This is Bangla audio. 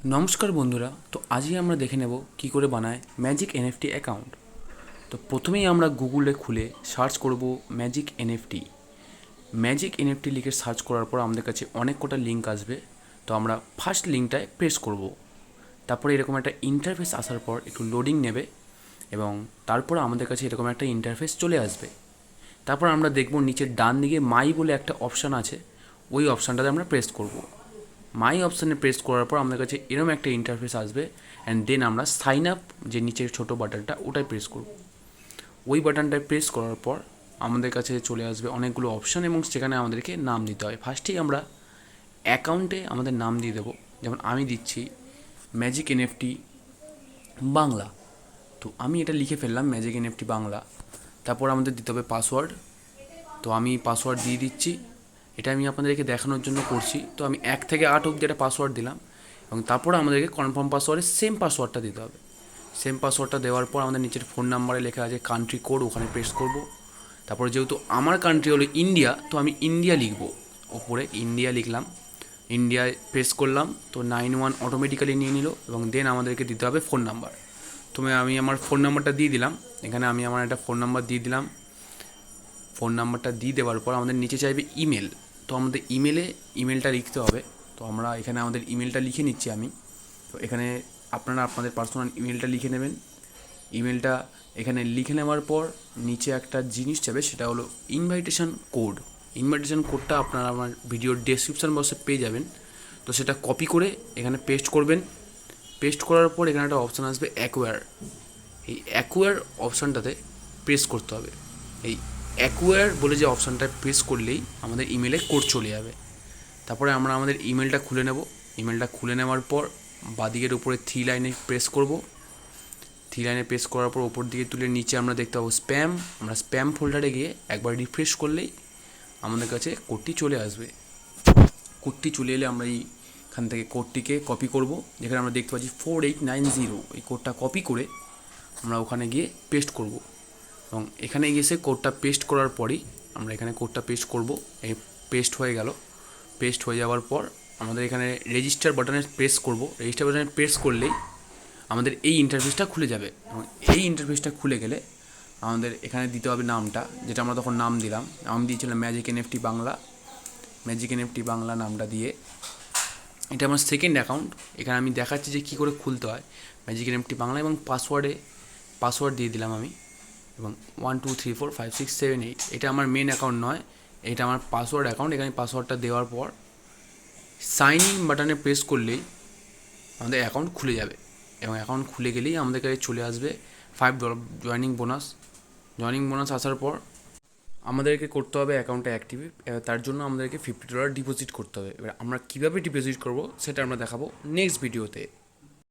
নমস্কার বন্ধুরা, তো আজই আমরা দেখে নেব কি করে বানায় ম্যাজিক এনএফটি অ্যাকাউন্ট। তো প্রথমেই আমরা গুগলে খুলে সার্চ করব ম্যাজিক এনএফটি। ম্যাজিক এনএফটি লিখে সার্চ করার পর আমাদের কাছে অনেক কটা লিঙ্ক আসবে। তো আমরা ফার্স্ট লিঙ্কটায় প্রেস করব। তারপরে এরকম একটা ইন্টারফেস আসার পর একটু লোডিং নেবে এবং তারপর আমাদের কাছে এরকম একটা ইন্টারফেস চলে আসবে। তারপর আমরা দেখব নিচের ডান দিকে মাই বলে একটা অপশান আছে, ওই অপশানটাতে আমরা প্রেস করব। মাই অপশানে প্রেস করার পর আমাদের কাছে এরকম একটা ইন্টারফেস আসবে অ্যান্ড দেন আমরা সাইন আপ যে নিচের ছোটো বাটনটা ওটাই প্রেস করব। ওই বাটনটায় প্রেস করার পর আমাদের কাছে চলে আসবে অনেকগুলো অপশান এবং সেখানে আমাদেরকে নাম দিতে হয়। ফার্স্টেই আমরা অ্যাকাউন্টে আমাদের নাম দিয়ে দেবো, যেমন আমি দিচ্ছি ম্যাজিক এনএফটি বাংলা। তো আমি এটা লিখে ফেললাম ম্যাজিক এনএফটি বাংলা। তারপর আমাদের দিতে হবে পাসওয়ার্ড। তো আমি পাসওয়ার্ড দিয়ে দিচ্ছি, এটা আমি আপনাদেরকে দেখানোর জন্য করছি। তো আমি 1 থেকে 8 অবধি একটা পাসওয়ার্ড দিলাম এবং তারপরে আমাদেরকে কনফার্ম পাসওয়ার্ডে সেম পাসওয়ার্ডটা দিতে হবে। সেম পাসওয়ার্ডটা দেওয়ার পর আমাদের নিচের ফোন নাম্বারে লেখা আছে কান্ট্রি কোড, ওখানে প্রেস করব। তারপরে যেহেতু আমার কান্ট্রি হলো ইন্ডিয়া, তো আমি ইন্ডিয়া লিখব। ওপরে ইন্ডিয়া লিখলাম, ইন্ডিয়ায় প্রেস করলাম, তো 91 অটোমেটিক্যালি নিয়ে নিল এবং দেন আমাদেরকে দিতে হবে ফোন নাম্বার। তো আমি আমার ফোন নাম্বারটা দিয়ে দিলাম, এখানে আমি আমার একটা ফোন নাম্বার দিয়ে দিলাম। ফোন নাম্বারটা দিয়ে দেওয়ার পর আমাদের নিচে চাইবে ইমেল। তো আমাদের ইমেলটা লিখতে হবে। তো আমরা এখানে আমাদের ইমেলটা লিখে নিচ্ছি আমি। তো এখানে আপনারা আপনাদের পার্সোনাল ইমেলটা লিখে নেবেন। ইমেলটা এখানে লিখে নেওয়ার পর নিচে একটা জিনিস চাইবে, সেটা হলো ইনভাইটেশন কোড। ইনভাইটেশন কোডটা আপনারা আমার ভিডিওর ডেসক্রিপশন বক্সে পেয়ে যাবেন। তো সেটা কপি করে এখানে পেস্ট করবেন। পেস্ট করার পর এখানে একটা অপশান আসবে অ্যাকোয়ার। এই অ্যাকোয়ার অপশানটাতে প্রেস করতে হবে। এই অ্যাকোয়ার বলে যে অপশানটায় প্রেস করলেই আমাদের ইমেলে কোড চলে যাবে। তারপরে আমরা আমাদের ইমেলটা খুলে নেব। ইমেলটা খুলে নেওয়ার পর বাঁদিকের উপরে 3 লাইনে প্রেস করব। 3 লাইনে প্রেস করার পর ওপর দিকে তুলে নিচে আমরা দেখতে পাবো স্প্যাম। আমরা স্প্যাম ফোল্ডারে গিয়ে একবার রিফ্রেশ করলেই আমাদের কাছে কোডটি চলে আসবে। কোডটি চলে এলে আমরা এইখান থেকে কোডটিকে কপি করব। যেখানে আমরা দেখতে পাচ্ছি 4890, এই কোডটা কপি করে আমরা ওখানে গিয়ে পেস্ট করব এবং এখানে গিয়ে কোডটা পেস্ট করার পরই আমরা এখানে কোডটা পেস্ট করব। এই পেস্ট হয়ে গেল। পেস্ট হয়ে যাওয়ার পর আমাদের এখানে রেজিস্টার বাটনে প্রেস করব। রেজিস্টার বাটনে প্রেস করলেই আমাদের এই ইন্টারফেসটা খুলে যাবে এবং এই ইন্টারফেসটা খুলে গেলে আমাদের এখানে দিতে হবে নামটা, যেটা আমরা তখন নাম দিলাম। আমি দিয়েছিলাম magic NFT Bangla. Magic NFT Bangla নামটা দিয়ে, এটা আমার সেকেন্ড অ্যাকাউন্ট। এখানে আমি দেখাচ্ছি যে কী করে খুলতে হয় ম্যাজিক এনএফটি বাংলা, এবং পাসওয়ার্ড দিয়ে দিলাম আমি, এবং 1 2 3 4 5 6 7 8। এটা আমার মেন অ্যাকাউন্ট নয়, এটা আমার পাসওয়ার্ড অ্যাকাউন্ট। এখানে পাসওয়ার্ডটা দেওয়ার পর সাইন ইন বাটনে প্রেস করলেই আমাদের অ্যাকাউন্ট খুলে যাবে এবং অ্যাকাউন্ট খুলে গেলেই আমাদের কাছে চলে আসবে $5 জয়নিং বোনাস। জয়নিং বোনাস আসার পর আমাদেরকে করতে হবে অ্যাকাউন্টটা অ্যাক্টিভ। তার জন্য আমাদেরকে $50 ডিপোজিট করতে হবে। এবার আমরা কীভাবে ডিপোজিট করব সেটা আমরা দেখাবো নেক্সট ভিডিওতে।